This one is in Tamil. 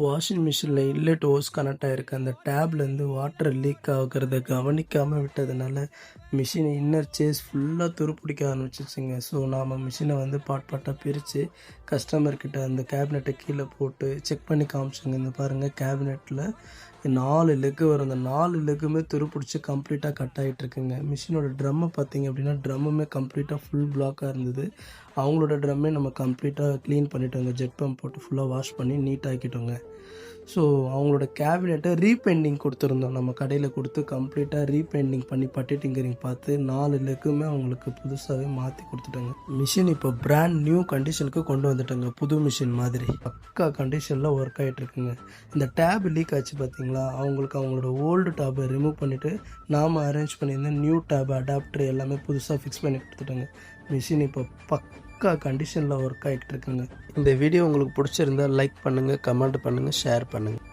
வாஷிங் மிஷினில் இன்லெட் ஹோஸ் கனெக்ட் ஆகிருக்கு. அந்த டேப்லேருந்து வாட்டர் லீக் ஆகிறத கவனிக்காமல் விட்டதுனால மிஷின் இன்னர் சேஸ் ஃபுல்லாக துருப்பிடிக்க ஆரம்பிச்சிச்சுங்க. ஸோ நாம் மிஷினை வந்து பார்ட்டாக பிரித்து கஸ்டமர்கிட்ட அந்த கேபினெட்டை கீழே போட்டு செக் பண்ணி காமிச்சோங்க. இந்த பாருங்கள், கேபினெட்டில் 4 லெக்கு வரும். அந்த 4 லெக்குமே துருப்பிடிச்சி கம்ப்ளீட்டாக கட் ஆகிட்டுருக்குங்க. மிஷினோட ட்ரம்மை பார்த்திங்க அப்படின்னா ட்ரம்முமே கம்ப்ளீட்டாக ஃபுல் பிளாக்காக இருந்தது. அவங்களோட ட்ரம்மே நம்ம கம்ப்ளீட்டாக க்ளீன் பண்ணிட்டோங்க. ஜெட் பம்ப் போட்டு ஃபுல்லாக வாஷ் பண்ணி நீட்டாக்கிட்டோங்க. ஸோ அவங்களோட கேபினெட்டை ரீபெயிண்டிங் கொடுத்துருந்தோம். நம்ம கடையில் கொடுத்து கம்ப்ளீட்டாக ரீபெயிண்டிங் பண்ணி பட்டி டிங்கரிங் பார்த்து 4 லெக்குமே அவங்களுக்கு புதுசாகவே மாற்றி கொடுத்துட்டோங்க. மிஷின் இப்போ பிராண்ட் நியூ கண்டிஷனுக்கு கொண்டு வந்துட்டோங்க. புது மிஷின் மாதிரி பக்கா கண்டிஷனில் ஒர்க் ஆகிட்டுருக்குங்க. இந்த டேப் லீக் ஆச்சு பார்த்தீங்களா, அவங்களோட ஓல்டு டேப்பை ரிமூவ் பண்ணிவிட்டு நாம் அரேஞ்ச் பண்ணியிருந்த நியூ டேப் அடாப்டர் எல்லாமே புதுசாக ஃபிக்ஸ் பண்ணி கொடுத்துட்டோங்க. மிஷின் இப்போ பக்கா கண்டிஷனில் ஒர்க் ஆகிட்டு இருக்குங்க. இந்த வீடியோ உங்களுக்கு பிடிச்சிருந்தால் லைக் பண்ணுங்கள், கமெண்ட் பண்ணுங்கள், ஷேர் பண்ணுங்கள்.